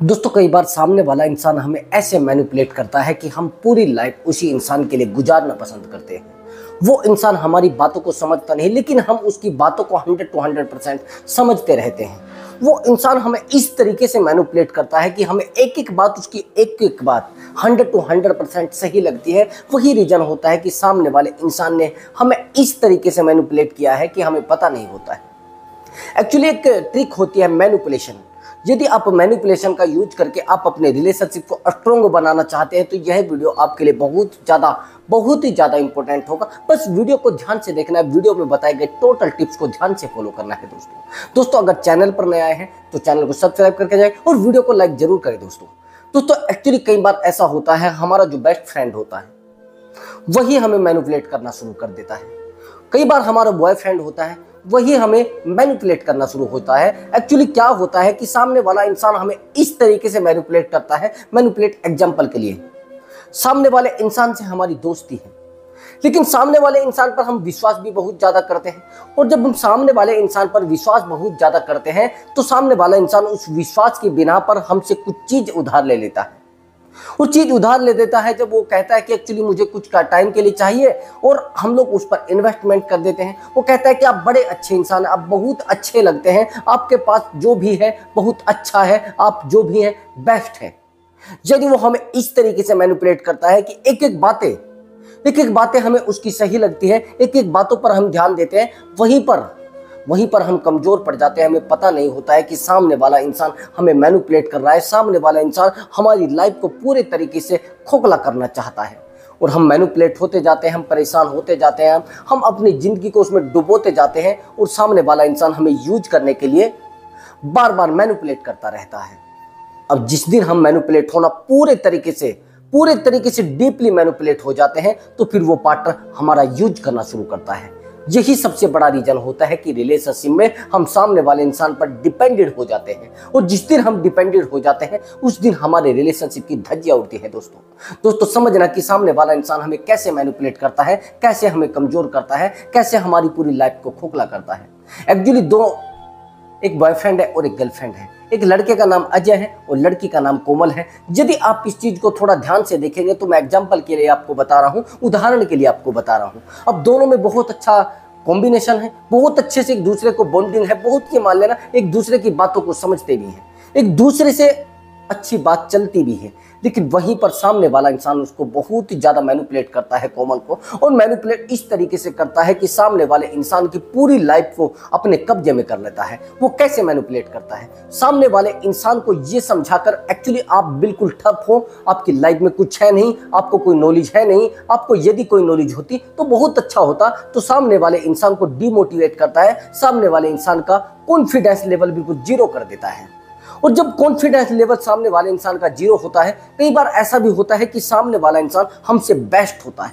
दोस्तों कई बार सामने वाला इंसान हमें ऐसे मैनिपुलेट करता है कि हम पूरी लाइफ उसी इंसान के लिए गुजारना पसंद करते हैं। वो इंसान हमारी बातों को समझता नहीं, लेकिन हम उसकी बातों को 100 to 100% समझते रहते हैं। वो इंसान हमें इस तरीके से मैनिपुलेट करता है कि हमें एक एक बात, उसकी एक एक बात 100 to 100% सही लगती है। वही रीजन होता है कि सामने वाले इंसान ने हमें इस तरीके से मैनिपुलेट किया है कि हमें पता नहीं होता है। एक्चुअली एक ट्रिक होती है मैनिपुलेशन। यदि आप मैनिपुलेशन का यूज करके आप अपने रिलेशनशिप को स्ट्रॉन्ग बनाना चाहते हैं तो यह वीडियो आपके लिए बहुत ही ज़्यादा इंपॉर्टेंट होगा। बस वीडियो को ध्यान से देखना है, वीडियो में बताए गए टोटल टिप्स को ध्यान से फॉलो करना है। दोस्तों अगर चैनल पर नए आए हैं तो चैनल को सब्सक्राइब करके जाए और वीडियो को लाइक जरूर करें। दोस्तों एक्चुअली कई बार ऐसा होता है, हमारा जो बेस्ट फ्रेंड होता है वही हमें मैनिपुलेट करना शुरू कर देता है। कई बार हमारा बॉयफ्रेंड होता है वही हमें मैनिपुलेट करना शुरू होता है। एक्चुअली क्या होता है कि सामने वाला इंसान हमें इस तरीके से मैनिपुलेट करता है। मैनिपुलेट एग्जांपल के लिए, सामने वाले इंसान से हमारी दोस्ती है, लेकिन सामने वाले इंसान पर हम विश्वास भी बहुत ज्यादा करते हैं। और जब हम सामने वाले इंसान पर विश्वास बहुत ज्यादा करते हैं तो सामने वाला इंसान उस विश्वास की बिना पर हमसे कुछ चीज उधार ले लेता है। वो चीज उधार ले देता है जब वो कहता है कि एक्चुअली मुझे कुछ का टाइम के लिए चाहिए और हम लोग उस पर इन्वेस्टमेंट कर देते हैं। वो कहता है कि आप बड़े अच्छे इंसान हैं, आप बहुत अच्छे लगते हैं, आपके पास जो भी है बहुत अच्छा है, आप जो भी हैं बेस्ट है। यदि वो हमें इस तरीके से मैनिपुलेट करता है कि एक एक बातें हमें उसकी सही लगती है, एक एक बातों पर हम ध्यान देते हैं, वहीं पर हम कमजोर पड़ जाते हैं। हमें पता नहीं होता है कि सामने वाला इंसान हमें मैनिपुलेट कर रहा है। सामने वाला इंसान हमारी लाइफ को पूरे तरीके से खोखला करना चाहता है और हम मैनिपुलेट होते जाते हैं, हम परेशान होते जाते हैं, हम अपनी जिंदगी को उसमें डुबोते जाते हैं और सामने वाला इंसान हमें यूज करने के लिए बार बार मैनिपुलेट करता रहता है। अब जिस दिन हम मैनिपुलेट होना पूरे तरीके से डीपली मैनिपुलेट हो जाते हैं तो फिर वो पार्टनर हमारा यूज करना शुरू करता है। यही सबसे बड़ा रीजन होता है कि रिलेशनशिप में हम सामने वाले इंसान पर डिपेंडेंट हो जाते हैं और जिस दिन हम डिपेंडेंट हो जाते हैं उस दिन हमारे रिलेशनशिप की धज्जियां उड़ती है। दोस्तों समझना कि सामने वाला इंसान हमें कैसे मैनिपुलेट करता है, कैसे हमें कमजोर करता है, कैसे हमारी पूरी लाइफ को खोखला करता है। एक्चुअली एक बॉयफ्रेंड है और एक गर्लफ्रेंड है। एक लड़के का नाम अजय है और लड़की का नाम कोमल है। यदि आप इस चीज को थोड़ा ध्यान से देखेंगे तो मैं एग्जांपल के लिए आपको बता रहा हूं, उदाहरण के लिए आपको बता रहा हूं। अब दोनों में बहुत अच्छा कॉम्बिनेशन है, बहुत अच्छे से एक दूसरे को बॉन्डिंग है, बहुत ही मान लेना एक दूसरे की बातों को समझते भी हैं, एक दूसरे से अच्छी बात चलती भी है। लेकिन वहीं पर सामने वाला इंसान उसको बहुत ही ज्यादा मैनिपुलेट करता है कोमल को, और मैनिपुलेट इस तरीके से करता है कि सामने वाले इंसान की पूरी लाइफ को अपने कब्जे में कर लेता है। वो कैसे मैनिपुलेट करता है? सामने वाले इंसान को ये समझाकर एक्चुअली आप बिल्कुल ठप हो, आपकी लाइफ में कुछ है नहीं, आपको कोई नॉलेज है नहीं, आपको यदि कोई नॉलेज होती तो बहुत अच्छा होता। तो सामने वाले इंसान को डिमोटिवेट करता है, सामने वाले इंसान का कॉन्फिडेंस लेवल बिल्कुल जीरो कर देता है। और जब कॉन्फिडेंस लेवल सामने वाले इंसान का जीरो होता है, कई बार ऐसा भी होता है कि सामने वाला इंसान हमसे बेस्ट होता है,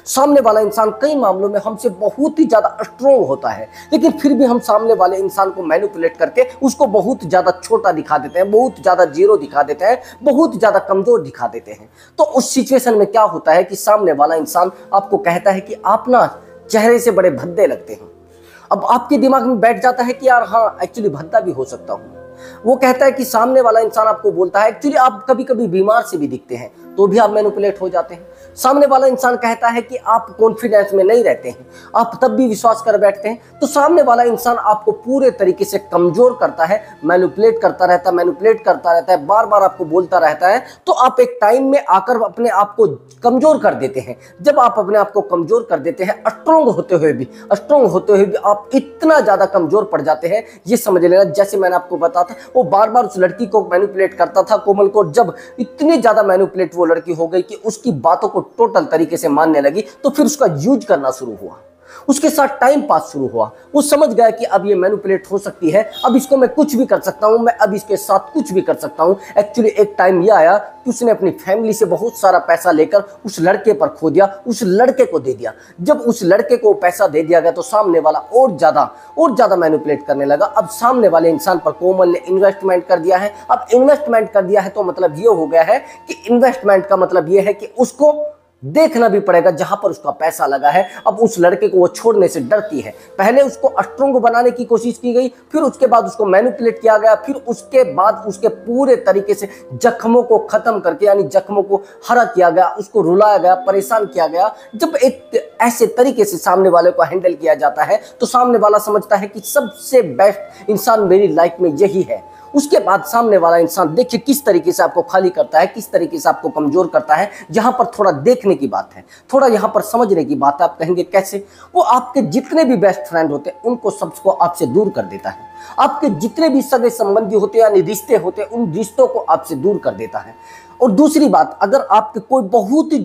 सामने वाला इंसान कई मामलों में हमसे बहुत ही ज्यादा स्ट्रॉन्ग होता है, लेकिन फिर भी हम सामने वाले इंसान को मैनिपुलेट करके उसको बहुत ज्यादा छोटा दिखा देते हैं, बहुत ज्यादा जीरो दिखा देते हैं, बहुत ज्यादा कमजोर दिखा देते हैं। तो उस सिचुएशन में क्या होता है कि सामने वाला इंसान आपको कहता है कि आप ना चेहरे से बड़े भद्दे लगते हैं। अब आपके दिमाग में बैठ जाता है कि यार हाँ, एक्चुअली भद्दा भी हो सकता हूं। वो कहता है कि सामने वाला इंसान आपको बोलता है एक्चुअली आप कभी कभी बीमार से भी दिखते हैं, तो भी आप मैनिपुलेट हो जाते हैं। सामने वाला इंसान कहता है कि आप कॉन्फिडेंस में नहीं रहते हैं, आप तब भी विश्वास कर बैठते हैं। तो सामने वाला इंसान आपको पूरे तरीके से कमजोर करता है, मैनिपुलेट करता रहता है, बार बार आपको बोलता रहता है। तो आप एक टाइम में आकर अपने आप को कमजोर कर देते हैं। जब आप अपने आप को कमजोर कर देते हैं, स्ट्रॉन्ग होते हुए भी आप इतना ज्यादा कमजोर पड़ जाते हैं, ये समझ लेना। जैसे मैंने आपको बताया था, वो बार बार उस लड़की को मैनिपुलेट करता था कोमल को। जब इतनी ज्यादा मैनिपुलेट वो लड़की हो गई कि उसकी बातों को टोटल तरीके से मानने लगी, तो फिर उसका यूज करना शुरू हुआ, उसके साथ टाइम पास शुरू हुआ। वो समझ गया कि अब ये मैनिपुलेट हो सकती है, अब इसको मैं कुछ भी कर सकता हूं, मैं अब इसके साथ कुछ भी कर सकता हूं। एक्चुअली एक टाइम ये आया कि उसने अपनी फैमिली से बहुत सारा पैसा लेकर उस लड़के पर खो दिया, उस लड़के को दे दिया। जब उस लड़के को पैसा दे दिया गया तो सामने वाला और ज्यादा मैनिपुलेट करने लगा। अब सामने वाले इंसान पर कोमल ने इन्वेस्टमेंट कर दिया है। अब इन्वेस्टमेंट कर दिया है तो मतलब ये हो गया है कि इन्वेस्टमेंट का मतलब ये है कि उसको देखना भी पड़ेगा जहां पर उसका पैसा लगा है। अब उस लड़के को वो छोड़ने से डरती है। पहले उसको स्ट्रांग बनाने की कोशिश की गई, फिर उसके बाद उसको मैनिपुलेट किया गया, फिर उसके बाद उसके पूरे तरीके से जख्मों को खत्म करके, यानी जख्मों को हरा किया गया, उसको रुलाया गया, परेशान किया गया। जब एक ऐसे तरीके से सामने वाले को हैंडल किया जाता है तो सामने वाला समझता है कि सबसे बेस्ट इंसान मेरी लाइफ में यही है। उसके बाद सामने वाला इंसान देखिए किस तरीके से आपको खाली करता है, किस तरीके से आपको कमजोर करता है। यहाँ पर थोड़ा देखने की बात है, थोड़ा यहाँ पर समझने की बात है। आप कहेंगे कैसे? वो आपके जितने भी बेस्ट फ्रेंड होते हैं उनको सबको आपसे दूर कर देता है। आपके जितने भी सगे संबंधी होते हैं यानी रिश्ते होते हैं, उन रिश्तों को आपसे दूर कर देता है। और दूसरी बात, अगर आपके कोई बहुत ही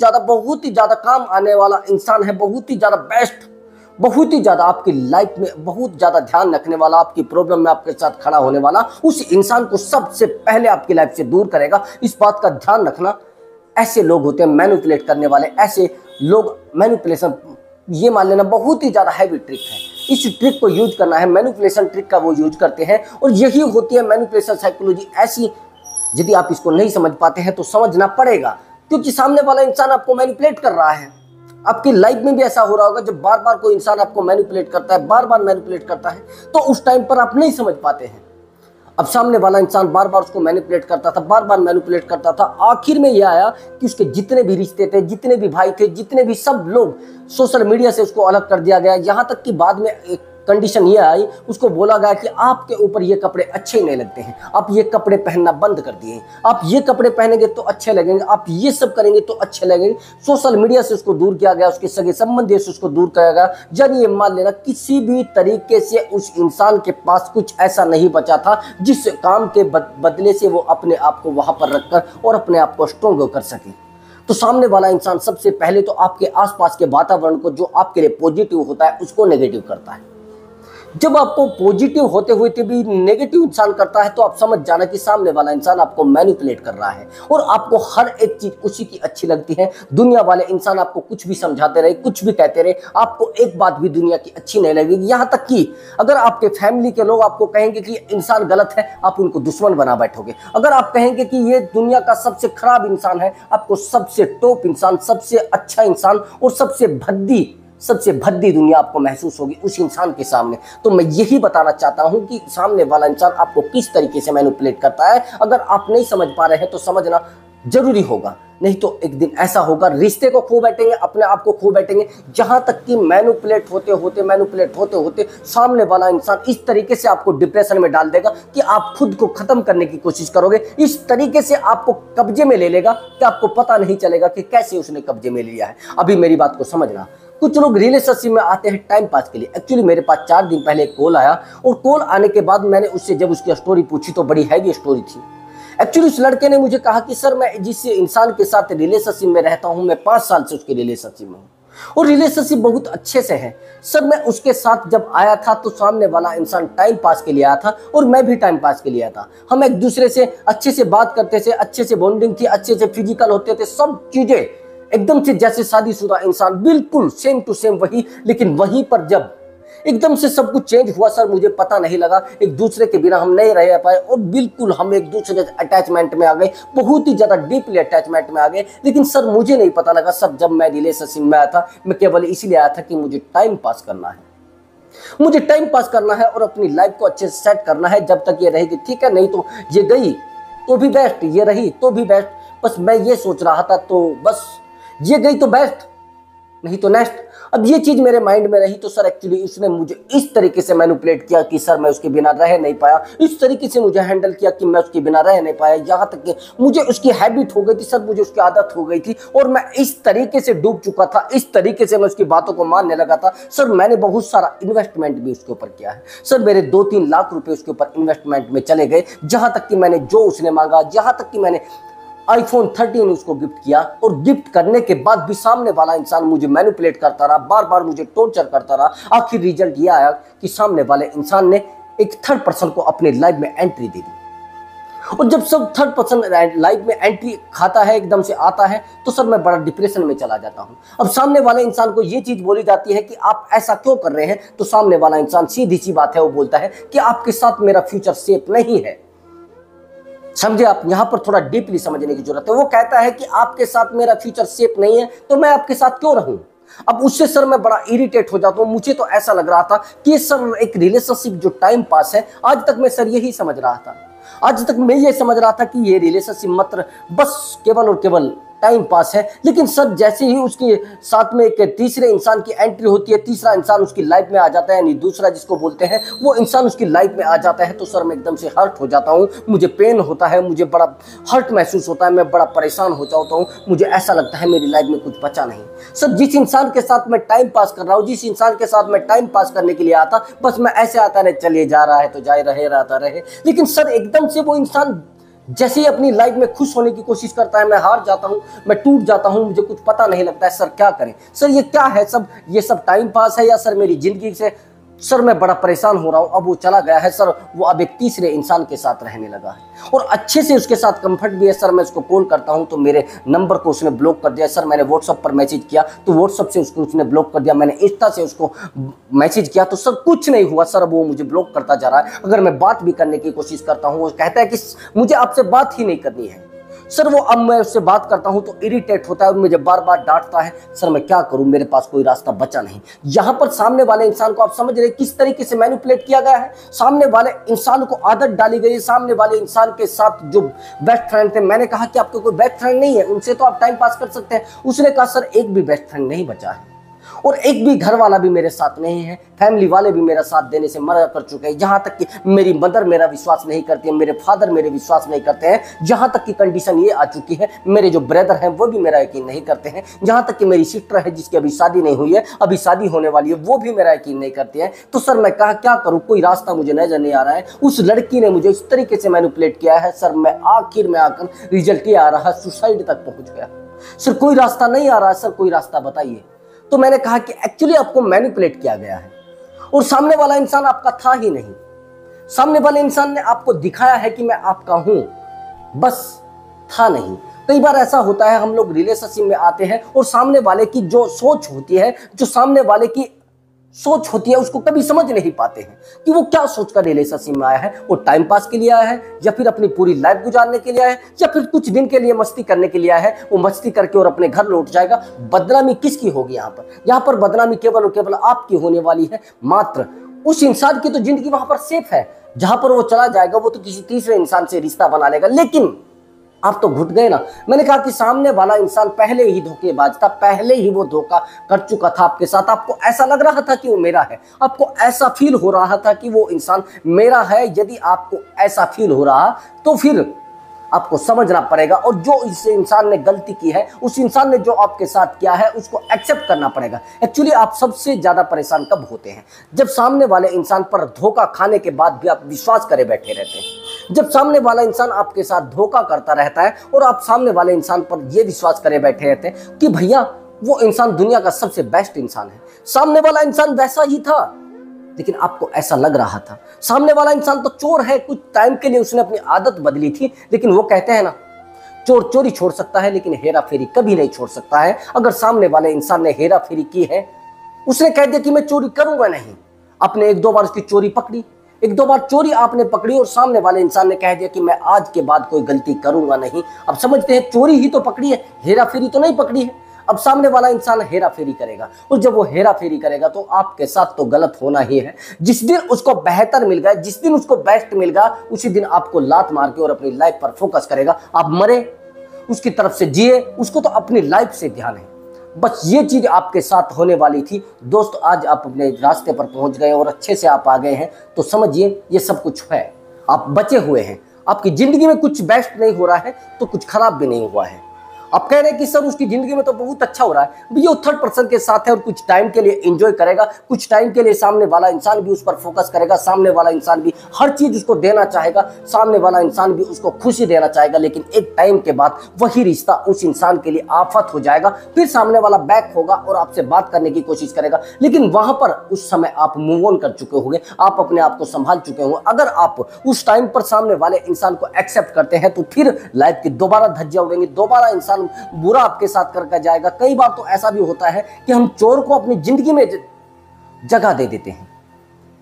ज्यादा काम आने वाला इंसान है, बहुत ही ज्यादा बेस्ट, बहुत ही ज्यादा आपकी लाइफ में बहुत ज्यादा ध्यान रखने वाला, आपकी प्रॉब्लम में आपके साथ खड़ा होने वाला, उस इंसान को सबसे पहले आपकी लाइफ से दूर करेगा। इस बात का ध्यान रखना। ऐसे लोग होते हैं मैनिपुलेट करने वाले। ऐसे लोग मैनिपुलेशन, ये मान लेना, बहुत ही ज्यादा हैवी ट्रिक है। इस ट्रिक को यूज करना है, मैनिपुलेशन ट्रिक का वो यूज करते हैं। और यही होती है मैनिपुलेशन साइकोलॉजी। ऐसी यदि आप इसको नहीं समझ पाते हैं तो समझना पड़ेगा, क्योंकि सामने वाला इंसान आपको मैनिपुलेट कर रहा है। आपकी लाइफ में भी ऐसा हो रहा होगा, जब बार बार कोई इंसान आपको मैनिपुलेट करता है, बार बार मैनिपुलेट करता है, तो उस टाइम पर आप नहीं समझ पाते हैं। अब सामने वाला इंसान बार बार उसको मैनिपुलेट करता था, बार बार मैनिपुलेट करता था। आखिर में यह आया कि उसके जितने भी रिश्ते थे, जितने भी भाई थे, जितने भी सब लोग, सोशल मीडिया से उसको अलग कर दिया गया। यहाँ तक कि बाद में एक कंडीशन ये आई, उसको बोला गया कि आपके ऊपर ये कपड़े अच्छे नहीं लगते हैं, आप ये कपड़े पहनना बंद कर दिए, आप ये कपड़े पहनेंगे तो अच्छे लगेंगे, आप ये सब करेंगे तो अच्छे लगेंगे। सोशल मीडिया से उसको दूर किया गया, उसके सगे संबंधी से उसको दूर किया गया। यानी ये मान लेना किसी भी तरीके से उस इंसान के पास कुछ ऐसा नहीं बचा था जिस काम के बदले से वो अपने आप को वहां पर रखकर और अपने आप को स्ट्रॉन्ग कर सके। तो सामने वाला इंसान सबसे पहले तो आपके आसपास के वातावरण को, जो आपके लिए पॉजिटिव होता है, उसको नेगेटिव करता है। जब आपको पॉजिटिव होते हुए भी नेगेटिव इंसान करता है तो आप समझ जाना कि सामने वाला इंसान आपको मैनिपुलेट कर रहा है और आपको हर एक चीज उसी की अच्छी लगती है। दुनिया वाले इंसान आपको कुछ भी समझाते रहे, कुछ भी कहते रहे, आपको एक बात भी दुनिया की अच्छी नहीं लगेगी। यहाँ तक कि अगर आपके फैमिली के लोग आपको कहेंगे कि इंसान गलत है, आप उनको दुश्मन बना बैठोगे। अगर आप कहेंगे कि ये दुनिया का सबसे खराब इंसान है, आपको सबसे टॉप इंसान, सबसे अच्छा इंसान और सबसे भद्दी दुनिया आपको महसूस होगी उस इंसान के सामने। तो मैं यही बताना चाहता हूं कि सामने वाला इंसान आपको किस तरीके से मैनिपुलेट करता है। अगर आप नहीं समझ पा रहे हैं तो समझना जरूरी होगा, नहीं तो एक दिन ऐसा होगा रिश्ते को खो बैठेंगे, अपने आप को खो बैठेंगे। जहां तक कि मैनिपुलेट होते होते सामने वाला इंसान इस तरीके से आपको डिप्रेशन में डाल देगा कि आप खुद को खत्म करने की कोशिश करोगे। इस तरीके से आपको कब्जे में ले लेगा कि आपको पता नहीं चलेगा कि कैसे उसने कब्जे में लिया है। अभी मेरी बात को समझना। कुछ लोग रिलेशनशिप में आते हैं टाइम पास के लिए। एक्चुअली मेरे पास 4 दिन पहले एक कॉल आया और कॉल आने के बाद मैंने उससे जब उसकी स्टोरी पूछी तो बड़ी हैवी स्टोरी थी। एक्चुअली उस लड़के ने मुझे कहा कि सर, मैं जिस इंसान के साथ रिलेशनशिप में रहता हूं, मैं 5 साल से उसके रिलेशनशिप में हूं और रिलेशनशिप बहुत अच्छे से है। सर, मैं उसके साथ जब आया था तो सामने वाला इंसान टाइम पास के लिए आया था और मैं भी टाइम पास के लिए आया था। हम एक दूसरे से अच्छे से बात करते थे, अच्छे से बॉन्डिंग थी, अच्छे से फिजिकल होते थे, सब चीजें एकदम से जैसे शादीशुदा इंसान, बिल्कुल सेम टू सेम वही। लेकिन वहीं पर जब एकदम से सब कुछ चेंज हुआ सर, मुझे पता नहीं लगा। एक दूसरे के बिना हम नहीं रह पाए और बिल्कुल हम एक दूसरे अटैचमेंट में आ गए, बहुत ही ज्यादा डीपली अटैचमेंट में आ गए। लेकिन सर मुझे नहीं पता लगा सर, जब मैं रिलेशनशिप में आया था, मैं केवल इसलिए आया था कि मुझे टाइम पास करना है, मुझे टाइम पास करना है और अपनी लाइफ को अच्छे से सेट करना है। जब तक ये रहेगी ठीक है, नहीं तो ये गई तो भी बेस्ट, ये रही तो भी बेस्ट। बस मैं ये सोच रहा था, तो बस ये गई तो बेस्ट, नहीं तो नेक्स्ट। अब ये चीज मेरे माइंड में रही तो सर एक्चुअली उसने मुझे इस तरीके से मैनिपुलेट किया कि सर मैं उसके बिना रह नहीं पाया, इस तरीके से मुझे हैंडल किया कि मैं उसके बिना रह नहीं पाया। यहाँ तक कि मुझे उसकी हैबिट हो गई थी सर, मुझे उसकी आदत हो गई थी और मैं इस तरीके से डूब चुका था, इस तरीके से मैं उसकी बातों को मानने लगा था। सर मैंने बहुत सारा इन्वेस्टमेंट भी उसके ऊपर किया है सर, मेरे 2-3 लाख रुपए उसके ऊपर इन्वेस्टमेंट में चले गए। जहां तक कि मैंने जो उसने मांगा, जहां तक कि मैंने iPhone 13 उसको गिफ्ट किया और गिफ्ट करने के बाद भी सामने वाला इंसान मुझे मैनिपुलेट करता रहा, बार बार मुझे टॉर्चर करता रहा। आखिर रिजल्ट ये आया कि सामने वाले इंसान ने एक थर्ड पर्सन को अपने लाइफ में एंट्री दे दी। और जब सब थर्ड पर्सन लाइफ में एंट्री खाता है, एकदम से आता है, तो सर मैं बड़ा डिप्रेशन में चला जाता हूं। अब सामने वाले इंसान को ये चीज बोली जाती है कि आप ऐसा क्यों कर रहे हैं, तो सामने वाला इंसान सीधी सी बात है वो बोलता है कि आपके साथ मेरा फ्यूचर सेफ नहीं है। समझे आप, यहां पर थोड़ा डीपली समझने की जरूरत है। वो कहता है कि आपके साथ मेरा फ्यूचर सेफ नहीं है तो मैं आपके साथ क्यों रहूं। अब उससे सर मैं बड़ा इरिटेट हो जाता हूं। मुझे तो ऐसा लग रहा था कि सर एक रिलेशनशिप जो टाइम पास है, आज तक मैं सर यही समझ रहा था। आज तक मैं ये समझ रहा था कि ये रिलेशनशिप मात्र बस केवल और केवल टाइम पास है। लेकिन सर जैसे ही उसके साथ में एक तीसरे इंसान की एंट्री होती है, तीसरा इंसान उसकी लाइफ में आ जाता है, यानी दूसरा जिसको बोलते हैं, वो इंसान उसकी लाइफ में आ जाता है, तो सर मैं एकदम से हर्ट हो जाता हूँ। मुझे पेन होता है, मुझे बड़ा हर्ट महसूस होता है, मैं बड़ा परेशान हो जाता हूँ। मुझे ऐसा लगता है मेरी लाइफ में कुछ बचा नहीं। सर जिस इंसान के साथ मैं टाइम पास कर रहा हूँ, जिस इंसान के साथ मैं टाइम पास करने के लिए आता, बस मैं ऐसे आता रहे, चलिए जा रहा है तो जाए रहे, रहता रहे। लेकिन सर एकदम से वो इंसान जैसे ही अपनी लाइफ में खुश होने की कोशिश करता है, मैं हार जाता हूं, मैं टूट जाता हूं, मुझे कुछ पता नहीं लगता है। सर क्या करें सर, ये क्या है सब, ये सब टाइम पास है या सर मेरी जिंदगी से सर मैं बड़ा परेशान हो रहा हूं। अब वो चला गया है सर, वो अब एक तीसरे इंसान के साथ रहने लगा है और अच्छे से उसके साथ कंफर्ट भी है। सर मैं उसको कॉल करता हूं तो मेरे नंबर को उसने ब्लॉक कर दिया। सर मैंने व्हाट्सएप पर मैसेज किया तो व्हाट्सएप से उसको उसने ब्लॉक कर दिया। मैंने इंस्टा से उसको मैसेज किया तो सर कुछ नहीं हुआ। सर वो मुझे ब्लॉक करता जा रहा है। अगर मैं बात भी करने की कोशिश करता हूं, वो कहता है कि मुझे आपसे बात ही नहीं करनी है। सर वो अब मैं उससे बात करता हूं तो इरिटेट होता है और मुझे बार बार डांटता है। सर मैं क्या करूं, मेरे पास कोई रास्ता बचा नहीं। यहां पर सामने वाले इंसान को आप समझ रहे किस तरीके से मैनिपुलेट किया गया है। सामने वाले इंसान को आदत डाली गई है। सामने वाले इंसान के साथ जो बेस्ट फ्रेंड थे, मैंने कहा कि आपके कोई बेस्ट फ्रेंड नहीं है, उनसे तो आप टाइम पास कर सकते हैं। उसने कहा सर एक भी बेस्ट फ्रेंड नहीं बचा है और एक भी घर वाला भी मेरे साथ नहीं है, फैमिली वाले भी मेरा साथ देने से मना कर चुके हैं। जहां तक कि मेरी मदर मेरा विश्वास नहीं करती है, मेरे फादर मेरे विश्वास नहीं करते हैं। जहां तक कि कंडीशन ये आ चुकी है, मेरे जो ब्रदर हैं वो भी मेरा यकीन नहीं करते हैं। जहां तक कि मेरी सिस्टर है जिसकी अभी शादी नहीं हुई है, अभी शादी होने वाली है, वो भी मेरा यकीन नहीं करते हैं। तो सर मैं कहा क्या करूं, कोई रास्ता मुझे नजर नहीं आ रहा है। उस लड़की ने मुझे इस तरीके से मैनिपुलेट किया है सर, मैं आखिर में आकर रिजल्ट ये आ रहा है, सुसाइड तक पहुंच गया। सर कोई रास्ता नहीं आ रहा है, सर कोई रास्ता बताइए। तो मैंने कहा कि एक्चुअली आपको मैनिपुलेट किया गया है और सामने वाला इंसान आपका था ही नहीं। सामने वाले इंसान ने आपको दिखाया है कि मैं आपका हूं, बस था नहीं। कई बार ऐसा होता है, हम लोग रिलेशनशिप में आते हैं और सामने वाले की जो सोच होती है, जो सामने वाले की सोच होती है, उसको कभी समझ नहीं पाते हैं कि वो क्या सोचकर रिलेशनशिप में आया है। वो टाइम पास के लिए आया है या फिर अपनी पूरी लाइफ गुजारने के लिए आया है या फिर कुछ दिन के लिए मस्ती करने के लिए आया है। वो मस्ती करके और अपने घर लौट जाएगा। बदनामी किसकी होगी यहाँ पर बदनामी केवल और केवल आपकी होने वाली है। मात्र उस इंसान की तो जिंदगी वहां पर सेफ है, जहां पर वो चला जाएगा वो तो किसी तीसरे इंसान से रिश्ता बना लेगा। लेकिन आप तो घुट गए ना। मैंने कहा कि सामने वाला इंसान पहले ही धोखेबाज था, पहले ही वो धोखा कर चुका था आपके साथ। आपको ऐसा लग रहा था कि वो मेरा है, आपको ऐसा फील हो रहा था कि वो इंसान मेरा है। यदि आपको ऐसा फील हो रहा तो फिर आपको समझना पड़ेगा और जो इस इंसान ने गलती की है, उस इंसान ने जो आपके साथ किया है, उसको एक्सेप्ट करना पड़ेगा। एक्चुअली आप सबसे ज्यादा परेशान कब होते हैं? जब सामने वाले इंसान पर धोखा खाने के बाद भी आप विश्वास करे बैठे रहते हैं। जब सामने वाला इंसान आपके साथ धोखा करता रहता है और आप सामने वाले इंसान पर यह विश्वास करे बैठे रहते हैं कि भैया वो इंसान दुनिया का सबसे बेस्ट इंसान है। सामने वाला इंसान वैसा ही था, लेकिन आपको ऐसा लग रहा था। सामने वाला इंसान तो चोर है, कुछ टाइम के लिए उसने अपनी आदत बदली थी। लेकिन वो कहते हैं ना, चोर चोरी छोड़ सकता है लेकिन हेरा फेरी कभी नहीं छोड़ सकता है। अगर सामने वाले इंसान ने हेरा फेरी की है, उसने कह दिया कि मैं चोरी करूंगा नहीं, आपने एक दो बार उसकी चोरी पकड़ी, एक दो बार चोरी आपने पकड़ी और सामने वाले इंसान ने कह दिया कि मैं आज के बाद कोई गलती करूंगा नहीं। अब समझते हैं चोरी ही तो पकड़ी है, हेरा फेरी तो नहीं पकड़ी है। अब सामने वाला इंसान हेरा फेरी करेगा और जब वो हेरा फेरी करेगा तो आपके साथ तो गलत होना ही है। जिस दिन उसको बेहतर मिल गया, जिस दिन उसको बेस्ट मिल गया, उसी दिन आपको लात मार के और अपनी लाइफ पर फोकस करेगा। आप मरे उसकी तरफ से जिए, उसको तो अपनी लाइफ से ध्यान है। बस ये चीज आपके साथ होने वाली थी। दोस्त आज आप अपने रास्ते पर पहुंच गए और अच्छे से आप आ गए हैं, तो समझिए ये सब कुछ है, आप बचे हुए हैं। आपकी जिंदगी में कुछ बेस्ट नहीं हो रहा है तो कुछ खराब भी नहीं हुआ है। आप कह रहे हैं कि सर उसकी जिंदगी में तो बहुत अच्छा हो रहा है, ये थर्ड पर्सन के साथ है और कुछ टाइम के लिए एंजॉय करेगा, कुछ टाइम के लिए सामने वाला इंसान भी उस पर फोकस करेगा, सामने वाला इंसान भी हर चीज उसको देना चाहेगा, सामने वाला इंसान भी उसको खुशी देना चाहेगा। लेकिन एक टाइम के बाद वही रिश्ता उस इंसान के लिए आफत हो जाएगा। फिर सामने वाला बैक होगा और आपसे बात करने की कोशिश करेगा, लेकिन वहां पर उस समय आप मूव ऑन कर चुके होंगे, आप अपने आप को संभाल चुके होंगे। अगर आप उस टाइम पर सामने वाले इंसान को एक्सेप्ट करते हैं तो फिर लाइफ की दोबारा धज्जियां उड़ेंगी, दोबारा इंसान बुरा आपके साथ करके जाएगा। कई बार तो ऐसा भी होता है कि हम चोर को अपनी जिंदगी में जगह दे देते हैं।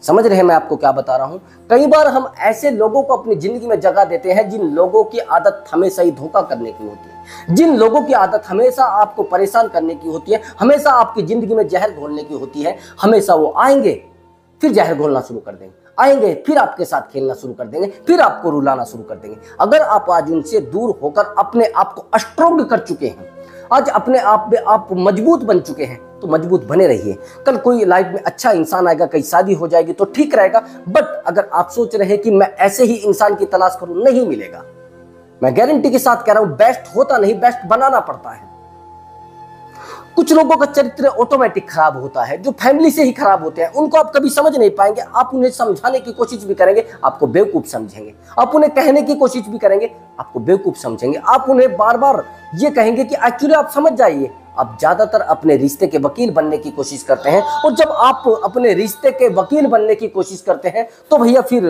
समझ रहे हैं मैं आपको क्या बता रहा हूं? कई बार हम ऐसे लोगों को अपनी जिंदगी में जगह देते हैं जिन लोगों की आदत हमेशा ही धोखा करने की होती है, जिन लोगों की आदत हमेशा आपको परेशान करने की होती है, हमेशा आपकी जिंदगी में जहर घोलने की होती है। हमेशा वो आएंगे फिर जहर घोलना शुरू कर देंगे, आएंगे फिर आपके साथ खेलना शुरू कर देंगे, फिर आपको रुलाना शुरू कर देंगे। अगर आप आज उनसे दूर होकर अपने आप को स्ट्रोंग कर चुके हैं, आज अपने आप में आप मजबूत बन चुके हैं, तो मजबूत बने रहिए। कल कोई लाइफ में अच्छा इंसान आएगा, कहीं शादी हो जाएगी तो ठीक रहेगा। बट अगर आप सोच रहे हैं कि मैं ऐसे ही इंसान की तलाश करूं, नहीं मिलेगा। मैं गारंटी के साथ कह रहा हूं, बेस्ट होता नहीं, बेस्ट बनाना पड़ता है। कुछ लोगों का चरित्र ऑटोमेटिक खराब होता है, जो फैमिली से ही खराब होते हैं। उनको आप कभी समझ नहीं पाएंगे। आप उन्हें समझाने की कोशिश भी करेंगे, आपको बेवकूफ समझेंगे। आप उन्हें कहने की कोशिश भी करेंगे, आपको बेवकूफ समझेंगे। आप उन्हें बार बार ये कहेंगे कि एक्चुअली आप समझ जाइए। आप ज्यादातर अपने रिश्ते के वकील बनने की कोशिश करते हैं, और जब आप अपने रिश्ते के वकील बनने की कोशिश करते हैं तो भैया फिर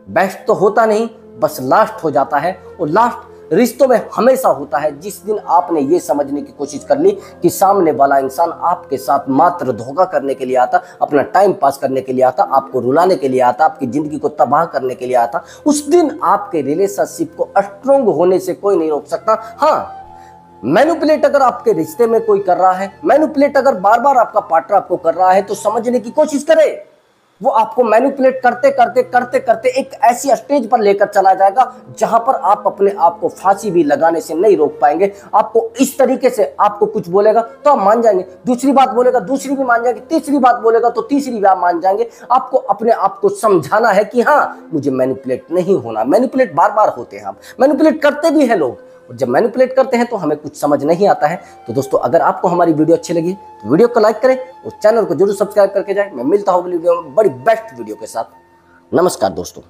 बेस्ट तो होता नहीं, बस लास्ट हो जाता है। और लास्ट रिश्तों में हमेशा होता है जिस दिन आपने ये समझने की कोशिश कर ली कि सामने वाला इंसान आपके साथ मात्र धोखा करने के लिए आता, अपना टाइम पास करने के लिए आता, आपको रुलाने के लिए आता, आपकी जिंदगी को तबाह करने के लिए आता। उस दिन आपके रिलेशनशिप को स्ट्रॉन्ग होने से कोई नहीं रोक सकता। हाँ, मैनिपुलेट अगर आपके रिश्ते में कोई कर रहा है, मैनिपुलेट अगर बार बार आपका पार्टनर आपको कर रहा है, तो समझने की कोशिश करें। वो आपको मैनिपुलेट करते करते करते करते एक ऐसी स्टेज पर लेकर चला जाएगा जहां पर आप अपने आप को फांसी भी लगाने से नहीं रोक पाएंगे। आपको इस तरीके से आपको कुछ बोलेगा तो आप मान जाएंगे, दूसरी बात बोलेगा दूसरी भी मान जाएंगे, तीसरी बात बोलेगा तो तीसरी भी आप मान जाएंगे। आपको अपने आप को समझाना है कि हाँ, मुझे मैनिपुलेट नहीं होना। मैनिपुलेट बार बार होते हैं, आप मैनिपुलेट करते भी हैं लोग, और जब मैनिपुलेट करते हैं तो हमें कुछ समझ नहीं आता है। तो दोस्तों, अगर आपको हमारी वीडियो अच्छी लगी तो वीडियो को लाइक करें और चैनल को जरूर सब्सक्राइब करके जाएं। मैं मिलता हूं अगली वीडियो में बड़ी बेस्ट वीडियो के साथ। नमस्कार दोस्तों।